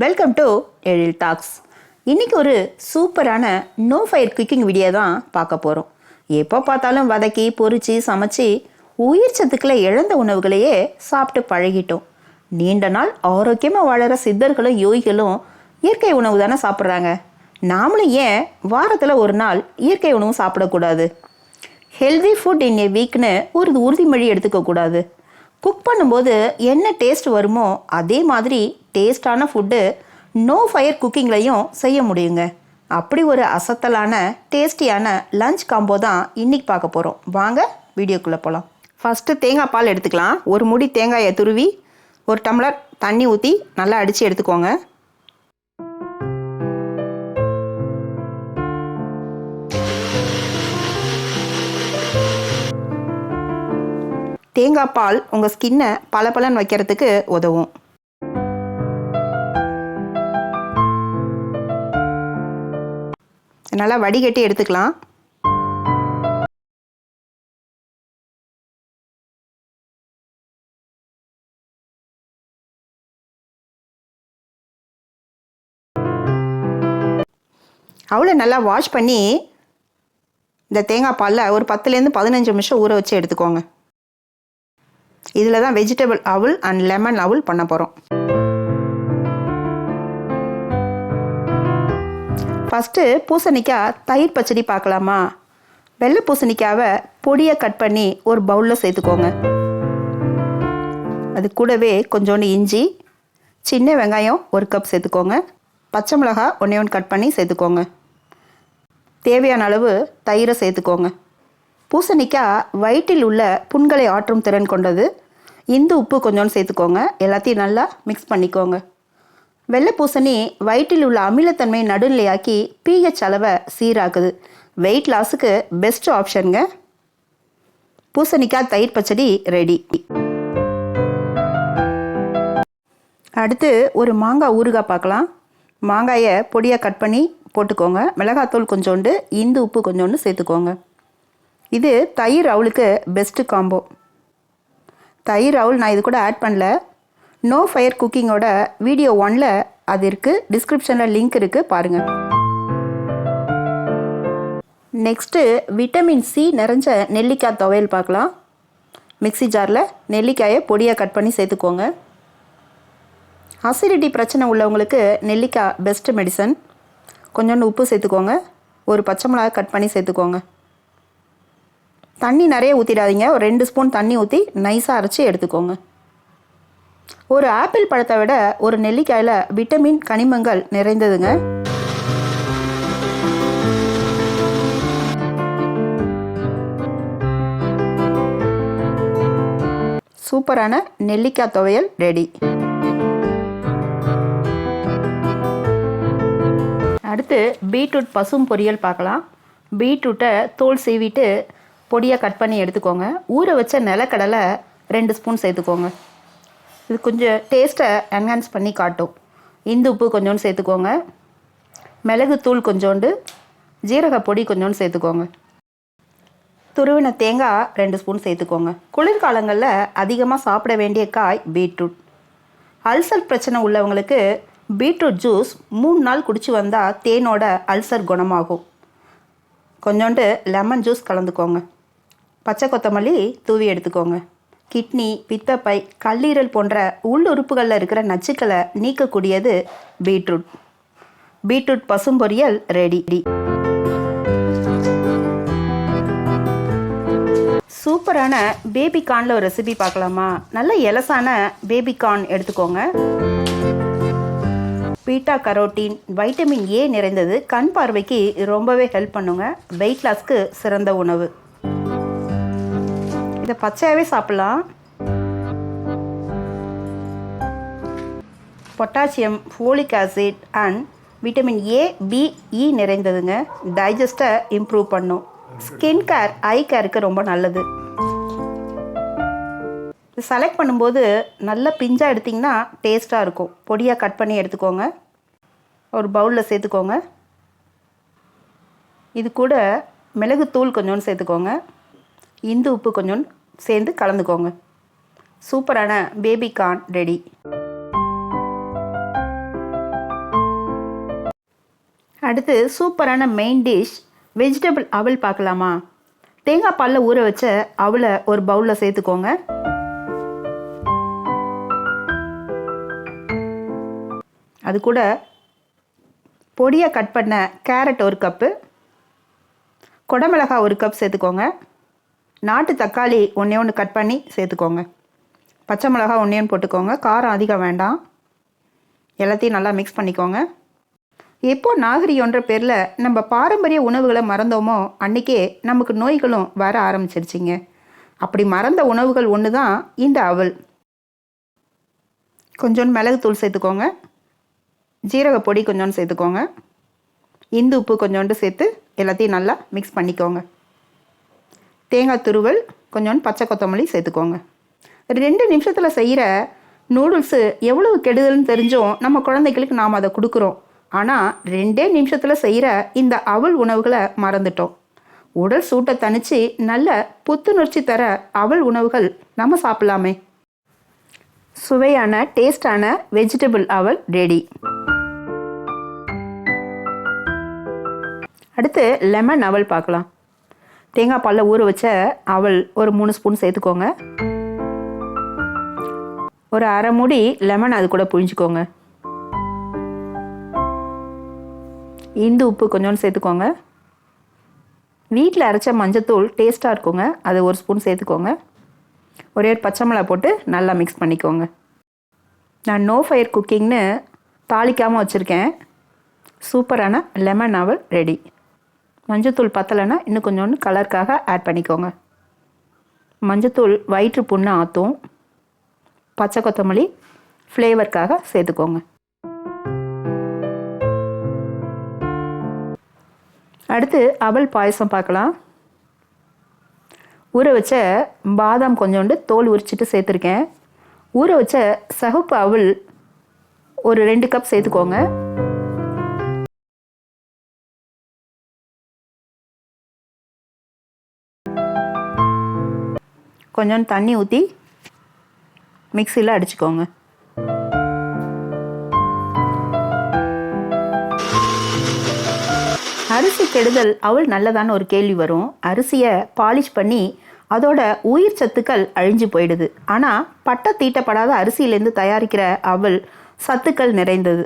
Welcome to Ezhil tax. இன்றைக்கி ஒரு சூப்பரான நோ ஃபயர் குக்கிங் வீடியோ தான் பார்க்க போகிறோம். எப்போ பார்த்தாலும் வதக்கி பொரித்து சமைச்சி உயிர் சத்துக்களை இழந்த உணவுகளையே சாப்பிட்டு பழகிட்டோம். நீண்ட நாள் ஆரோக்கியமாக வாழற சித்தர்களும் யோகிகளும் இயற்கை உணவு தானே சாப்பிட்றாங்க. நாமளும் ஏன் வாரத்தில் ஒரு நாள் இயற்கை உணவு சாப்பிடக்கூடாது? ஹெல்தி ஃபுட் இன் ஏ வீக்னு ஒரு உறுதிமொழி எடுத்துக்கக்கூடாது. குக் பண்ணும்போது என்ன டேஸ்ட் வருமோ அதே மாதிரி டேஸ்டான ஃபுட்டு நோ ஃபயர் குக்கிங்லையும் செய்ய முடியுங்க. அப்படி ஒரு அசத்தலான டேஸ்டியான லஞ்ச் காம்போ தான் இன்றைக்கி பார்க்க போகிறோம். வாங்க வீடியோக்குள்ளே போகலாம். ஃபஸ்ட்டு தேங்காய் பால் எடுத்துக்கலாம். ஒரு முடி தேங்காயை துருவி ஒரு டம்ளர் தண்ணி ஊற்றி நல்லா அடித்து எடுத்துக்கோங்க. தேங்காய் பால் உங்கள் ஸ்கின்னை பளபளன்னு வைக்கிறதுக்கு உதவும். நல்லா வடிகட்டி எடுத்துக்கலாம். அவ்வளோ நல்லா வாஷ் பண்ணி இந்த தேங்காய் பாலில் ஒரு 10லேருந்து 15 நிமிஷம் ஊற வச்சு எடுத்துக்கோங்க. இதில் தான் வெஜிடபிள் அவுல் அண்ட் லெமன் அவுல் பண்ண போகிறோம். ஃபஸ்ட்டு பூசணிக்காய் தயிர் பச்சடி பார்க்கலாமா? வெள்ளை பூசணிக்காவை பொடியை கட் பண்ணி ஒரு பவுலில் சேர்த்துக்கோங்க. அது கூடவே கொஞ்சோண்டு இஞ்சி, சின்ன வெங்காயம் 1 கப் சேர்த்துக்கோங்க. பச்சை மிளகாய் 1 கட் பண்ணி சேர்த்துக்கோங்க. தேவையான அளவு தயிரை சேர்த்துக்கோங்க. பூசணிக்காய் வயிற்றில் உள்ள புண்களை ஆற்றும் திறன் கொண்டது. இந்து உப்பு கொஞ்சோண்டு சேர்த்துக்கோங்க. எல்லாத்தையும் நல்லா மிக்ஸ் பண்ணிக்கோங்க. வெள்ளை பூசணி வயிற்றில் உள்ள அமிலத்தன்மையை நடுநிலையாக்கி pH அளவை சீராக்குது. Wait லாஸுக்கு best ஆப்ஷனுங்க. பூசணிக்காய் தயிர் பச்சடி ரெடி. அடுத்து ஒரு மாங்காய் ஊறுகாய் பார்க்கலாம். மாங்காயை பொடியாக கட் பண்ணி போட்டுக்கோங்க. மிளகாத்தூள் கொஞ்சோண்டு, இந்து உப்பு கொஞ்சோண்டு சேர்த்துக்கோங்க. இது தயிர் அவுளுக்கு பெஸ்ட்டு காம்போ. தயிர் அவுள் நான் இது கூட ஆட் பண்ணல. நோ ஃபயர் குக்கிங்கோட வீடியோ 1ல் அது இருக்குது. டிஸ்கிரிப்ஷனில் லிங்க் இருக்குது, பாருங்கள். நெக்ஸ்ட்டு விட்டமின் சி நிறைஞ்ச நெல்லிக்காய் துவையல் பார்க்கலாம். மிக்ஸி ஜாரில் நெல்லிக்காயை பொடியாக கட் பண்ணி சேர்த்துக்கோங்க. அசிடிட்டி பிரச்சனை உள்ளவங்களுக்கு நெல்லிக்காய் பெஸ்ட்டு மெடிசன். கொஞ்சோண்டு உப்பு சேர்த்துக்கோங்க. ஒரு பச்சை மிளகாய் கட் பண்ணி சேர்த்துக்கோங்க. தண்ணி நிறைய ஊற்றிடாதீங்க. ஒரு 2 ஸ்பூன் தண்ணி ஊற்றி நைஸாக அரைச்சி எடுத்துக்கோங்க. ஒரு ஆப்பிள் பழத்தை விட ஒரு நெல்லிக்காயில் விட்டமின் கனிமங்கள் நிறைந்ததுங்க. சூப்பரான நெல்லிக்காய் துவையல் ரெடி. அடுத்து பீட்ரூட் பசும் பொரியல் பார்க்கலாம். பீட்ரூட்டை தோல் சீவிட்டு பொடியாக கட் பண்ணி எடுத்துக்கோங்க. ஊற வச்ச நிலக்கடலை 2 ஸ்பூன் சேர்த்துக்கோங்க. இது கொஞ்சம் டேஸ்ட்டை என்ஹான்ஸ் பண்ணி காட்டும். இந்து உப்பு கொஞ்சோண்டு சேர்த்துக்கோங்க. மிளகுத்தூள் கொஞ்சோண்டு, ஜீரக பொடி கொஞ்சோண்டு சேர்த்துக்கோங்க. துருவின தேங்காய் 2 ஸ்பூன் சேர்த்துக்கோங்க. குளிர்காலங்களில் அதிகமாக சாப்பிட வேண்டிய காய் பீட்ரூட். அல்சர் பிரச்சனை உள்ளவங்களுக்கு பீட்ரூட் ஜூஸ் 3 நாள் குடிச்சு வந்தால் தேனோட அல்சர் குணமாகும். கொஞ்சோண்டு லெமன் ஜூஸ் கலந்துக்கோங்க. பச்சை கொத்தமல்லி தூவி எடுத்துக்கோங்க. கிட்னி, பித்தப்பை, கல்லீரல் போன்ற உள்ளுறுப்புகளில் இருக்கிற நச்சுக்களை நீக்கக்கூடியது பீட்ரூட். பீட்ரூட் பசும் பொரியல் ரெடி. சூப்பரான பேபி கார்னில் ஒரு ரெசிபி பார்க்கலாமா? நல்ல எலசான பேபி கார்ன் எடுத்துக்கோங்க. பீட்டா கரோட்டின், வைட்டமின் ஏ நிறைந்தது. கண் பார்வைக்கு ரொம்பவே ஹெல்ப் பண்ணுங்க. வெயிட் லாஸ்க்கு சிறந்த உணவு. இதை பச்சையாகவே சாப்பிட்லாம். Potassium, folic acid and vitamin A, B, E நிறைந்ததுங்க. டைஜஸ்ட்டை இம்ப்ரூவ் பண்ணும். ஸ்கின் கேர், ஐ கேருக்கு ரொம்ப நல்லது. செலக்ட் பண்ணும்போது நல்ல பிஞ்சாக எடுத்திங்கன்னா டேஸ்ட்டாக இருக்கும். பொடியாக கட் பண்ணி எடுத்துக்கோங்க. ஒரு பவுலில் சேர்த்துக்கோங்க. இது கூட மிளகுத்தூள் கொஞ்சோண்டு சேர்த்துக்கோங்க. இந்து உப்பு கொஞ்சோண்டு சேர்ந்து கலந்துக்கோங்க. சூப்பரான பேபி கார்ன் ரெடி. அடுத்து சூப்பரான மெயின் டிஷ் வெஜிடபிள் அவல் பார்க்கலாமா? தேங்காய் பாலில் ஊற வச்ச அவலை ஒரு பவுலில் சேர்த்துக்கோங்க. அது கூட பொடியாக கட் பண்ண கேரட் ஒரு கப்பு, குடமிளகாய் ஒரு கப் சேர்த்துக்கோங்க. நாட்டு தக்காளி ஒன்று கட் பண்ணி சேர்த்துக்கோங்க. பச்சை மிளகாய் ஒன்று போட்டுக்கோங்க. காரம் அதிகம் வேண்டாம். எல்லாத்தையும் நல்லா மிக்ஸ் பண்ணிக்கோங்க. எப்போ நாகரிகன்ற பேரில் நம்ம பாரம்பரிய உணவுகளை மறந்தோமோ அன்றைக்கே நமக்கு நோய்களும் வர ஆரம்பிச்சிருச்சிங்க. அப்படி மறந்த உணவுகள் ஒன்று தான் இந்த அவல். கொஞ்சோண்டு மிளகுத்தூள் சேர்த்துக்கோங்க. ஜீரக பொடி கொஞ்சோண்டு சேர்த்துக்கோங்க. இந்து உப்பு கொஞ்சோண்டு சேர்த்து எல்லாத்தையும் நல்லா மிக்ஸ் பண்ணிக்கோங்க. தேங்காய் துருவல், கொஞ்சோண்டு பச்சை கொத்தமல்லி சேர்த்துக்கோங்க. 2 நிமிஷத்தில் செய்கிற நூடுல்ஸு எவ்வளவு கெடுதல்னு தெரிஞ்சும் நம்ம குழந்தைகளுக்கு நாம் அதை கொடுக்குறோம். ஆனால் 2 நிமிஷத்தில் செய்கிற இந்த அவல் உணவுகளை மறந்துட்டோம். உடல் சூட்டை தணித்து நல்ல புத்துணர்ச்சி தர அவல் உணவுகள் நம்ம சாப்பிடலாமே. சுவையான டேஸ்டான வெஜிடபிள் அவல் ரெடி. அடுத்து லெமன் அவல் பார்க்கலாம். தேங்காய் பாலில் ஊற வச்ச அவல் ஒரு 3 ஸ்பூன் சேர்த்துக்கோங்க. ஒரு அரை மூடி லெமன் அது கூட புழிஞ்சிக்கோங்க. இந்து உப்பு கொஞ்சோண்டு சேர்த்துக்கோங்க. வீட்டில் அரைச்ச மஞ்சத்தூள் டேஸ்ட்டாக இருக்குங்க, அது 1 ஸ்பூன் சேர்த்துக்கோங்க. ஒரே ஒரு பச்சை மிளகா போட்டு நல்லா மிக்ஸ் பண்ணிக்கோங்க. நான் நோ ஃபயர் குக்கிங்னு தாளிக்காமல் வச்சுருக்கேன். சூப்பரான லெமன் அவல் ரெடி. மஞ்சத்தூள் பத்தலைன்னா இன்னும் கொஞ்சோண்டு கலருக்காக ஆட் பண்ணிக்கோங்க. மஞ்சத்தூள் வயிற்று புண்ணை ஆற்றும். பச்சை கொத்தமல்லி ஃப்ளேவருக்காக சேர்த்துக்கோங்க. அடுத்து அவல் பாயசம் பார்க்கலாம். ஊற வச்ச பாதாம் கொஞ்சோண்டு தோல் உரிச்சிட்டு சேர்த்துருக்கேன். ஊற வச்ச சகுப்பு அவல் ஒரு 2 கப் சேர்த்துக்கோங்க. கொஞ்சோண்டு தண்ணி ஊற்றி மிக்சியில் அடிச்சுக்கோங்க. அரிசி கெடுதல் அவல் நல்லதான ஒரு கேள்வி வரும். அரிசியை பாலிஷ் பண்ணி அதோட உயிர் சத்துக்கள் அழிஞ்சு போயிடுது. ஆனால் பட்டை தீட்டப்படாத அரிசியிலேருந்து தயாரிக்கிற அவல் சத்துக்கள் நிறைந்தது.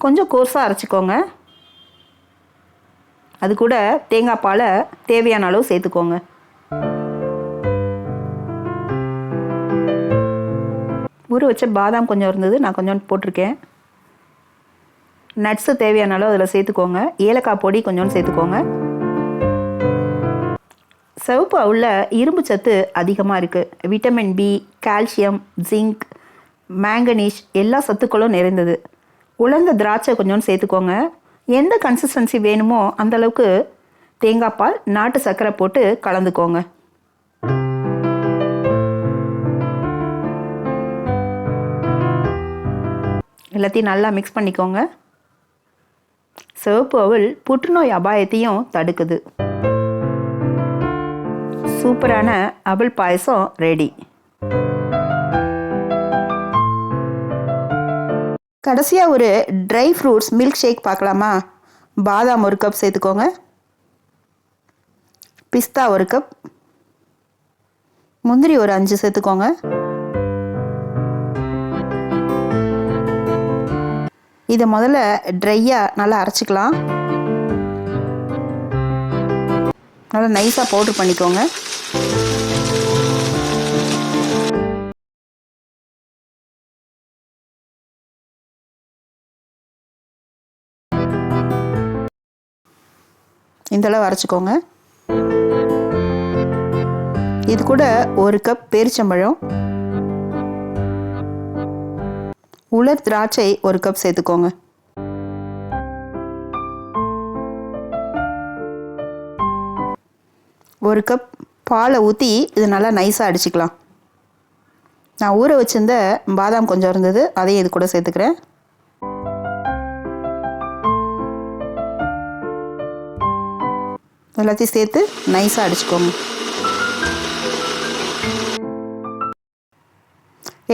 கொஞ்சம் கோர்ஸாக அரைச்சிக்கோங்க. அது கூட தேங்காய் பாலை தேவையான அளவு சேர்த்துக்கோங்க. ஊற வச்ச பாதாம் கொஞ்சம் இருந்தது, நான் கொஞ்சோண்டு போட்டிருக்கேன். நட்ஸு தேவையான அளவு அதில் சேர்த்துக்கோங்க. ஏலக்காய் பொடி கொஞ்சோண்டு சேர்த்துக்கோங்க. சிவப்பு அவலில் இரும்பு சத்து அதிகமாக இருக்குது. Vitamin B, calcium, zinc, manganese எல்லா சத்துக்களும் நிறைந்தது. உலர்ந்த திராட்சை கொஞ்சோண்டு சேர்த்துக்கோங்க. எந்த கன்சிஸ்டன்சி வேணுமோ அந்தளவுக்கு தேங்காய் பால், நாட்டு சர்க்கரை போட்டு கலந்துக்கோங்க. எல்லாத்தையும் நல்லா மிக்ஸ் பண்ணிக்கோங்க. சிவப்பு அவல் புற்றுநோய் அபாயத்தையும் தடுக்குது. சூப்பரான அவல் பாயசம் ரெடி. கடைசியாக ஒரு ட்ரை ஃப்ரூட்ஸ் மில்க் ஷேக் பார்க்கலாமா? பாதாம் 1 கப் சேர்த்துக்கோங்க. பிஸ்தா 1 கப், முந்திரி ஒரு 5 சேர்த்துக்கோங்க. இதை முதல்ல ட்ரையாக நல்லா அரைச்சிக்கலாம். நல்லா நைஸாக பவுட்ரு பண்ணிக்கோங்க. இந்தளவு அரைச்சிக்கோங்க. இது கூட 1 கப் பேரிச்சம்பழம், உலர் திராட்சை 1 கப் சேர்த்துக்கோங்க. ஒரு கப் பாலை ஊற்றி இது நல்லா நைஸாக அடிச்சுக்கலாம். நான் ஊற வச்சிருந்த பாதாம் கொஞ்சம் இருந்தது, அதையும் இது கூட சேர்த்துக்கிறேன். எல்லாத்தையும் சேர்த்து நைஸாக அடிச்சுக்கோங்க.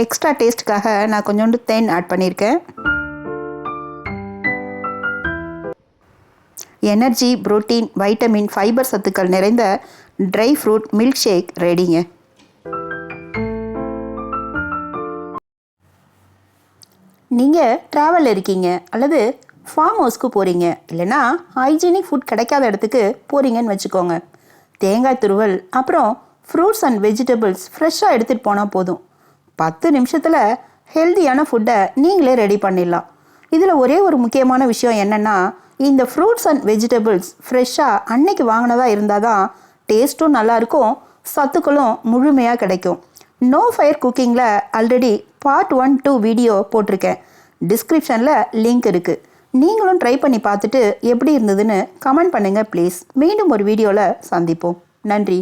எக்ஸ்ட்ரா டேஸ்ட்டுக்காக நான் கொஞ்சோண்டு தேன் ஆட் பண்ணியிருக்கேன். எனர்ஜி, புரோட்டீன், வைட்டமின், ஃபைபர் சத்துக்கள் நிறைந்த ட்ரை ஃப்ரூட் மில்க் ஷேக் ரெடிங்க. நீங்கள் ட்ராவலில் இருக்கீங்க அல்லது ஃபார்ம் ஹவுஸ்க்கு போகிறீங்க, இல்லைனா ஹைஜீனிக் ஃபுட் கிடைக்காத இடத்துக்கு போகிறீங்கன்னு வச்சுக்கோங்க. தேங்காய் துருவல் அப்புறம் ஃப்ரூட்ஸ் அண்ட் வெஜிடபிள்ஸ் ஃப்ரெஷ்ஷாக எடுத்துகிட்டு போனால் போதும். 10 நிமிஷத்தில் ஹெல்த்தியான ஃபுட்டை நீங்களே ரெடி பண்ணிடலாம். இதில் ஒரே ஒரு முக்கியமான விஷயம் என்னென்னா, இந்த ஃப்ரூட்ஸ் அண்ட் வெஜிடபிள்ஸ் ஃப்ரெஷ்ஷாக அன்னைக்கு வாங்கினதா இருந்தால் தான் டேஸ்ட்டும் நல்லாயிருக்கும், சத்துக்களும் முழுமையாக கிடைக்கும். நோ ஃபயர் குக்கிங்கில் ஆல்ரெடி பார்ட் 1, 2 வீடியோ போட்டிருக்கேன். டிஸ்கிரிப்ஷனில் லிங்க் இருக்குது. நீங்களும் ட்ரை பண்ணி பார்த்துட்டு எப்படி இருந்ததுன்னு கமெண்ட் பண்ணுங்கள் ப்ளீஸ். மீண்டும் ஒரு வீடியோவில் சந்திப்போம். நன்றி.